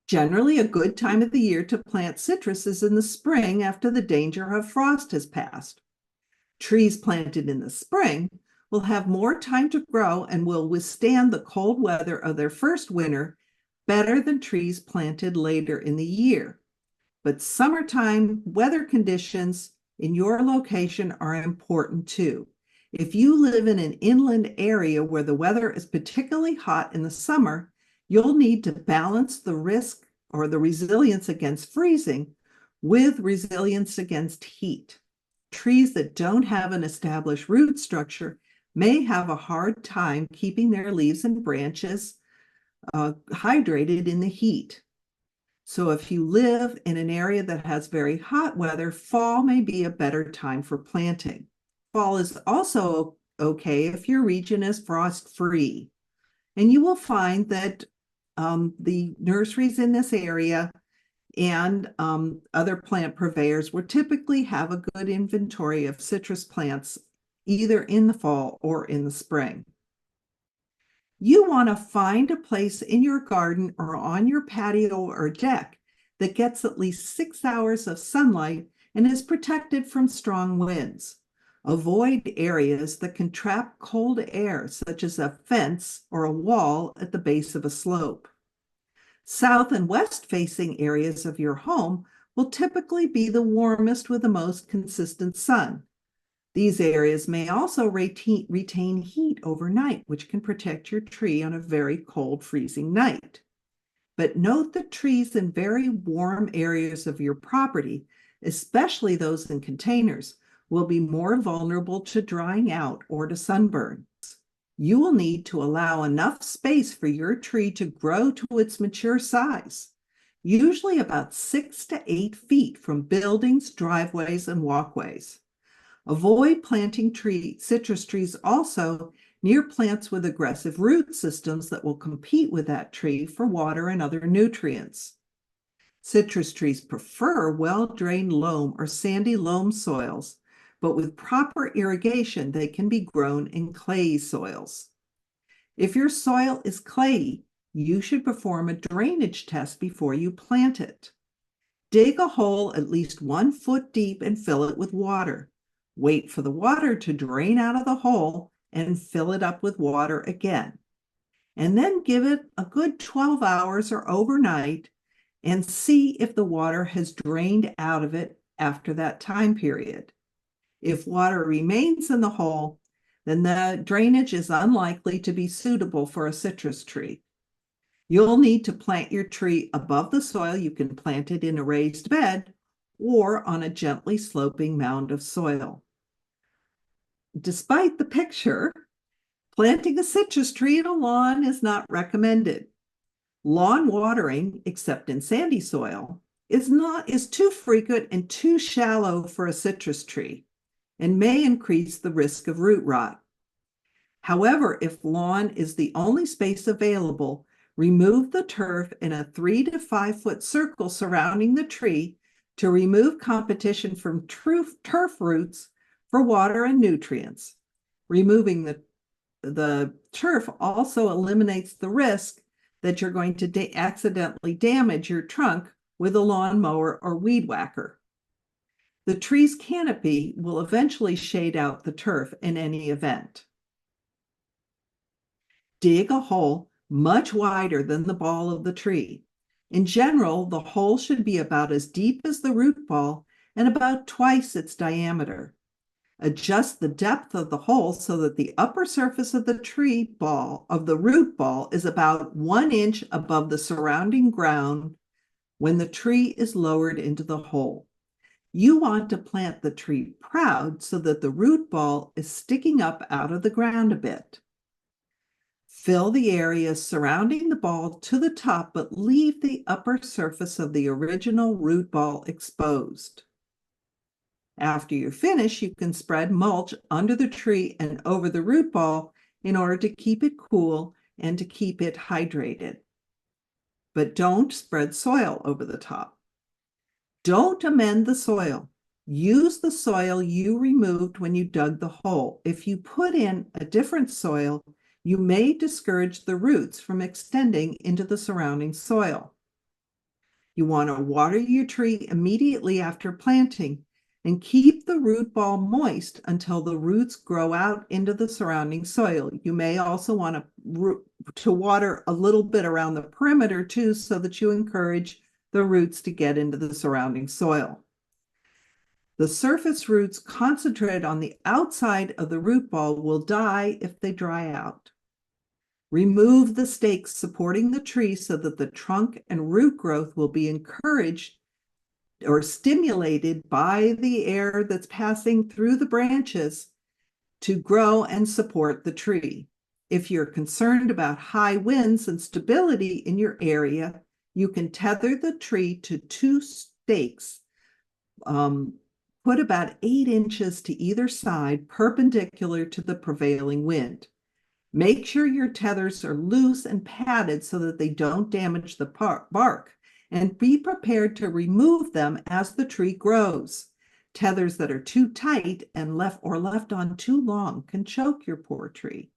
Generally, a good time of the year to plant citrus is in the spring after the danger of frost has passed. Trees planted in the spring will have more time to grow and will withstand the cold weather of their first winter better than trees planted later in the year. But summertime weather conditions in your location are important too. If you live in an inland area where the weather is particularly hot in the summer, you'll need to balance the risk or the resilience against freezing with resilience against heat. Trees that don't have an established root structure may have a hard time keeping their leaves and branches hydrated in the heat. So if you live in an area that has very hot weather, fall may be a better time for planting. Fall is also okay if your region is frost-free. And you will find that the nurseries in this area and other plant purveyors will typically have a good inventory of citrus plants either in the fall or in the spring. You want to find a place in your garden or on your patio or deck that gets at least 6 hours of sunlight and is protected from strong winds. Avoid areas that can trap cold air, such as a fence or a wall at the base of a slope. South and west facing areas of your home will typically be the warmest with the most consistent sun. These areas may also retain heat overnight, which can protect your tree on a very cold, freezing night. But note that trees in very warm areas of your property, especially those in containers, will be more vulnerable to drying out or to sunburn. You will need to allow enough space for your tree to grow to its mature size, usually about 6 to 8 feet from buildings, driveways, and walkways. Avoid planting citrus trees also near plants with aggressive root systems that will compete with that tree for water and other nutrients. Citrus trees prefer well-drained loam or sandy loam soils, but with proper irrigation, they can be grown in clayey soils. If your soil is clayey, you should perform a drainage test before you plant it. Dig a hole at least 1 foot deep and fill it with water. Wait for the water to drain out of the hole and fill it up with water again. And then give it a good 12 hours or overnight and see if the water has drained out of it after that time period. If water remains in the hole, then the drainage is unlikely to be suitable for a citrus tree. You'll need to plant your tree above the soil. You can plant it in a raised bed or on a gently sloping mound of soil. Despite the picture, planting a citrus tree in a lawn is not recommended. Lawn watering, except in sandy soil, is too frequent and too shallow for a citrus tree and may increase the risk of root rot. However, if lawn is the only space available, remove the turf in a 3 to 5 foot circle surrounding the tree to remove competition from turf roots for water and nutrients. Removing the turf also eliminates the risk that you're going to accidentally damage your trunk with a lawnmower or weed whacker. The tree's canopy will eventually shade out the turf in any event. Dig a hole much wider than the ball of the tree. In general, the hole should be about as deep as the root ball and about twice its diameter. Adjust the depth of the hole so that the upper surface of the root ball is about 1 inch above the surrounding ground when the tree is lowered into the hole. You want to plant the tree proud so that the root ball is sticking up out of the ground a bit. Fill the areas surrounding the ball to the top, but leave the upper surface of the original root ball exposed. After you finish, you can spread mulch under the tree and over the root ball in order to keep it cool and to keep it hydrated. But don't spread soil over the top. Don't amend the soil. Use the soil you removed when you dug the hole. If you put in a different soil, you may discourage the roots from extending into the surrounding soil. You want to water your tree immediately after planting and keep the root ball moist until the roots grow out into the surrounding soil. You may also want to water a little bit around the perimeter too, so that you encourage the roots to get into the surrounding soil. The surface roots concentrated on the outside of the root ball will die if they dry out. Remove the stakes supporting the tree so that the trunk and root growth will be encouraged or stimulated by the air that's passing through the branches to grow and support the tree. If you're concerned about high winds and stability in your area, you can tether the tree to 2 stakes. Put about 8 inches to either side, perpendicular to the prevailing wind. Make sure your tethers are loose and padded so that they don't damage the bark, and be prepared to remove them as the tree grows. Tethers that are too tight and left on too long can choke your poor tree.